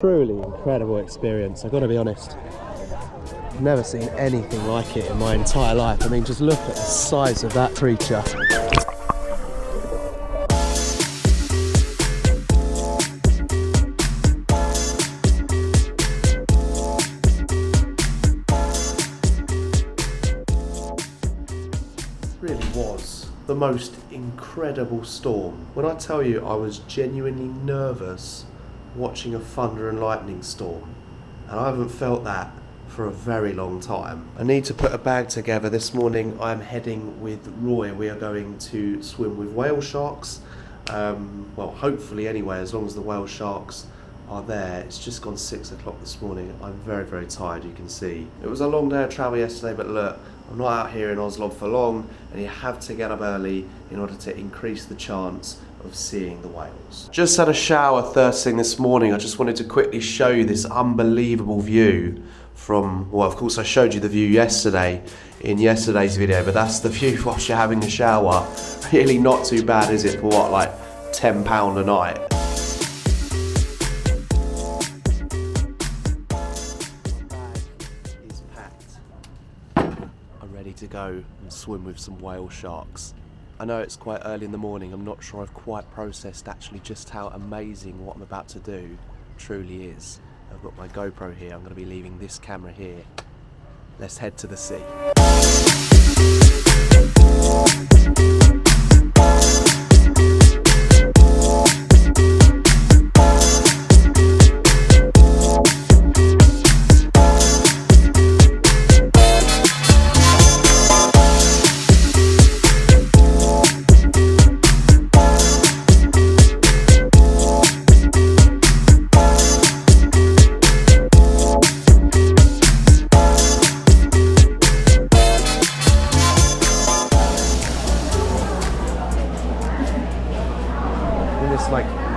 Truly incredible experience, I've got to be honest. I've never seen anything like it in my entire life. I mean, just look at the size of that creature. Really was the most incredible storm. When I tell you I was genuinely nervous watching a thunder and lightning storm, and I haven't felt that for a very long time. I need to put a bag together. This morning I'm heading with Roy. We are going to swim with whale sharks. Well, hopefully anyway, as long as the whale sharks are there. It's just gone 6 o'clock this morning. I'm very, very tired, you can see. It was a long day of travel yesterday, but look, I'm not out here in Oslob for long, and you have to get up early in order to increase the chance of seeing the whales. Just had a shower first thing this morning. I just wanted to quickly show you this unbelievable view from, well, of course I showed you the view yesterday in yesterday's video, but that's the view whilst you're having a shower. Really not too bad, is it, for what, like £10 a night? To go and swim with some whale sharks. I know it's quite early in the morning. I'm not sure I've quite processed actually just how amazing what I'm about to do truly is. I've got my GoPro here. I'm going to be leaving this camera here. Let's head to the sea.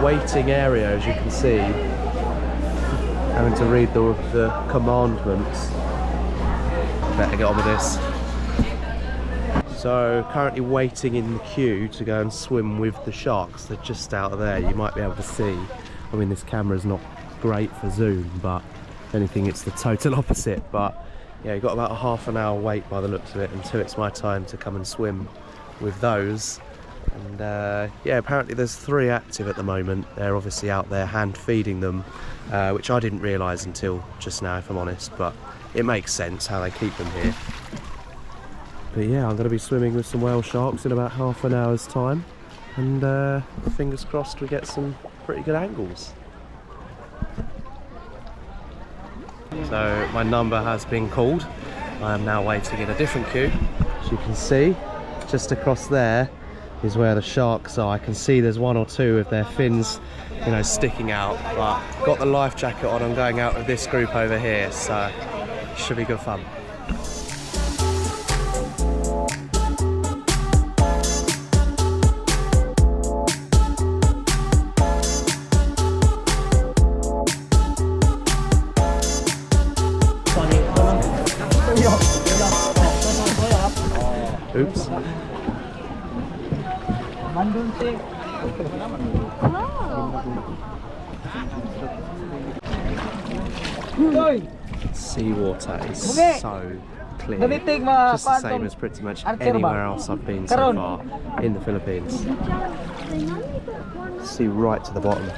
Waiting area, as you can see, having to read the commandments. Better get on with this. So currently waiting in the queue to go and swim with the sharks. They're just out of there. You might be able to see. I mean, this camera's not great for zoom, but if anything it's the total opposite. But yeah, you've got about a half an hour wait by the looks of it until it's my time to come and swim with those. And yeah, apparently there's 3 active at the moment. They're obviously out there hand feeding them, which I didn't realise until just now, if I'm honest, but it makes sense how they keep them here. But yeah, I'm going to be swimming with some whale sharks in about half an hour's time, and fingers crossed we get some pretty good angles. So my number has been called. I am now waiting in a different queue. As you can see, just across there is where the sharks are. I can see there's 1 or 2 of their fins, you know, sticking out, but got the life jacket on. I'm going out with this group over here, so it should be good fun. Oops. Seawater is so clear, just the same as pretty much anywhere else I've been so far in the Philippines. See right to the bottom.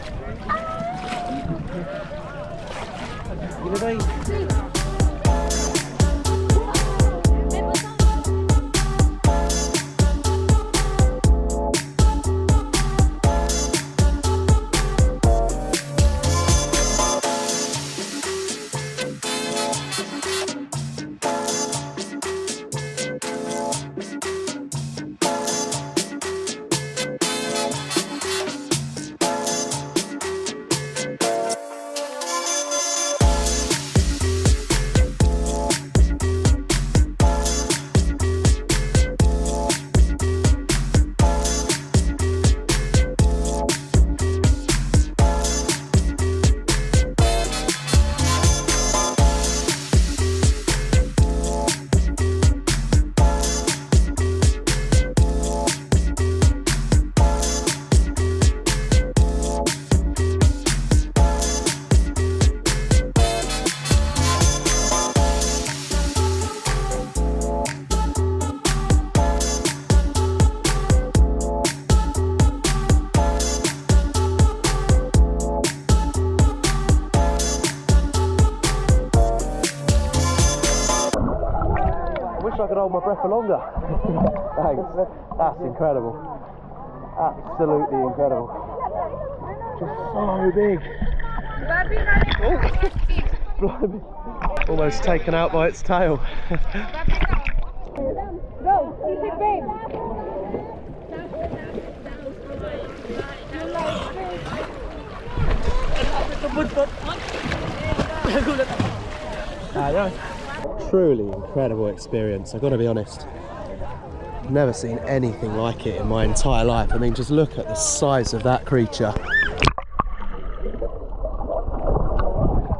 I could hold my breath for longer. Thanks. That's incredible. Absolutely incredible. Just so big. Blimey. Almost taken out by its tail. Go, easy babe. Truly incredible experience, I've got to be honest. Never seen anything like it in my entire life. I mean, just look at the size of that creature.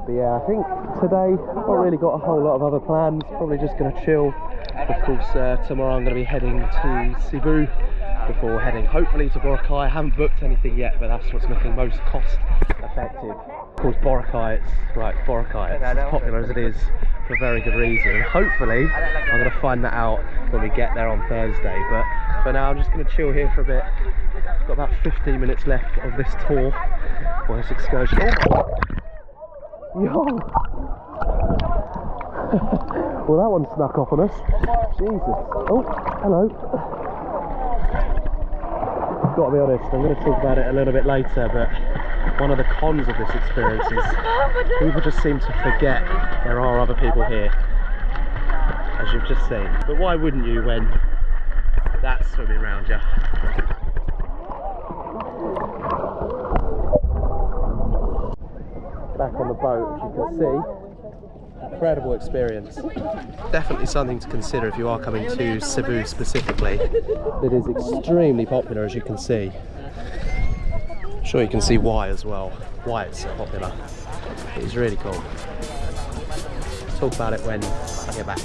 But yeah, I think today I've not really got a whole lot of other plans. Probably just going to chill. Of course, tomorrow I'm going to be heading to Cebu before heading hopefully to Boracay. I haven't booked anything yet, but that's what's looking most cost effective. Of course, Boracay, it's as popular as it is for a very good reason. Hopefully I'm going to find that out when we get there on Thursday, but for now I'm just going to chill here for a bit. Got about 15 minutes left of this tour, or this excursion. Oh Yo! Well, that one snuck off on us. Jesus. Oh, hello. Got to be honest, I'm going to talk about it a little bit later, but one of the cons of this experience is people just seem to forget there are other people here, as you've just seen. But why wouldn't you when that's swimming around you? Back on the boat, as you can see. Incredible experience. Definitely something to consider if you are coming to Cebu specifically. It is extremely popular, as you can see. I'm sure you can see why as well, why it's so popular. It's really cool. Talk about it when I get back.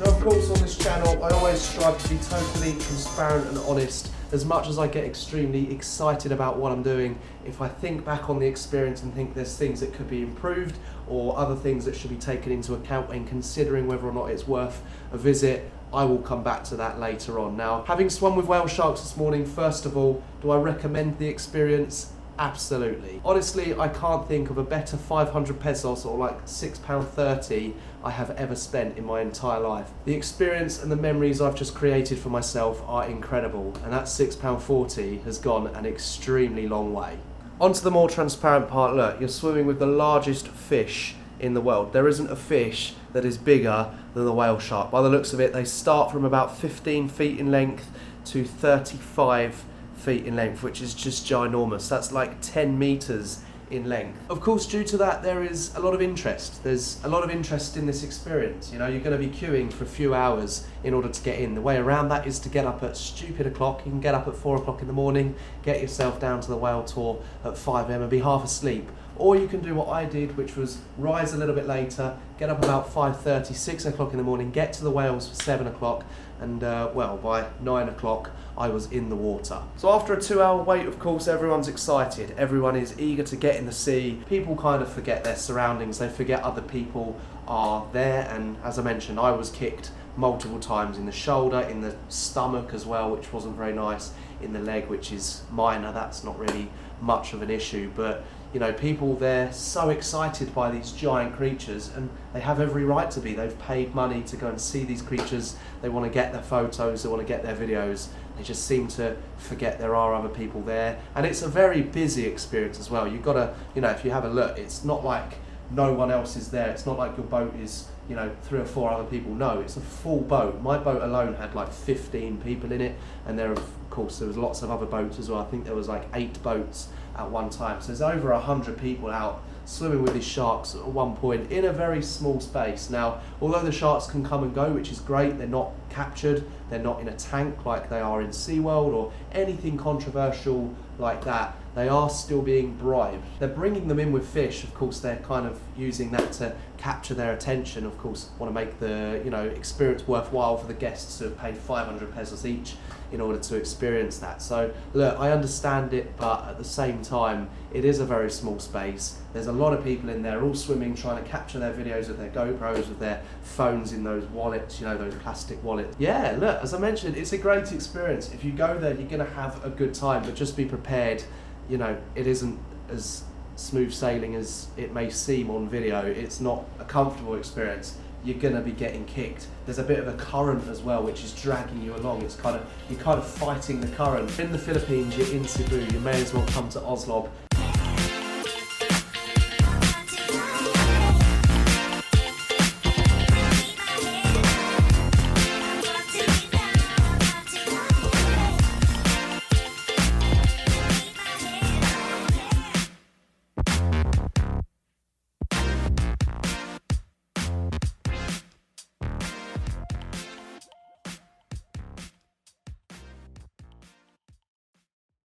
Of course, on this channel I always strive to be totally transparent and honest. As much as I get extremely excited about what I'm doing, if I think back on the experience and think there's things that could be improved or other things that should be taken into account when considering whether or not it's worth a visit, I will come back to that later on. Now, having swum with whale sharks this morning, first of all, do I recommend the experience? Absolutely. Honestly, I can't think of a better 500 pesos, or like £6.30, I have ever spent in my entire life. The experience and the memories I've just created for myself are incredible, and that £6.40 has gone an extremely long way. On to the more transparent part. Look, you're swimming with the largest fish in the world. There isn't a fish that is bigger than the whale shark. By the looks of it, they start from about 15 feet in length to 35 feet in length, which is just ginormous. That's like 10 meters in length. Of course, due to that, there is a lot of interest. There's a lot of interest in this experience. You know, you're going to be queuing for a few hours in order to get in. The way around that is to get up at stupid o'clock. You can get up at 4 o'clock in the morning, get yourself down to the whale tour at 5 AM and be half asleep. Or you can do what I did, which was rise a little bit later, get up about 5:30, 6 o'clock in the morning, get to the whales for 7 o'clock, and well, by 9 o'clock I was in the water. So after a 2-hour wait, of course, everyone's excited. Everyone is eager to get in the sea. People kind of forget their surroundings. They forget other people are there. And as I mentioned, I was kicked multiple times in the shoulder, in the stomach as well, which wasn't very nice, in the leg, which is minor. That's not really much of an issue. But you know, people there so excited by these giant creatures, and they have every right to be. They've paid money to go and see these creatures. They want to get their photos, they want to get their videos. They just seem to forget there are other people there. And it's a very busy experience as well. You've got to, you know, if you have a look, it's not like no one else is there. It's not like your boat is, you know, 3 or 4 other people. No, it's a full boat. My boat alone had like 15 people in it, and there, of course, there was lots of other boats as well. I think there was like 8 boats at one time. So there's over 100 people out swimming with these sharks at one point in a very small space. Now, although the sharks can come and go, which is great, they're not captured, they're not in a tank like they are in SeaWorld or anything controversial like that. They are still being bribed. They're bringing them in with fish. Of course, they're kind of using that to capture their attention. Of course, want to make the, you know, experience worthwhile for the guests who have paid 500 pesos each. in order to experience that. So look, I understand it, but at the same time, it is a very small space. There's a lot of people in there all swimming, trying to capture their videos with their GoPros, with their phones in those wallets, you know, those plastic wallets. Yeah, look, as I mentioned, it's a great experience. If you go there, you're gonna have a good time, but just be prepared, you know, it isn't as smooth sailing as it may seem on video. It's not a comfortable experience. You're gonna be getting kicked. There's a bit of a current as well, which is dragging you along. You're kind of fighting the current. In the Philippines, you're in Cebu. You may as well come to Oslob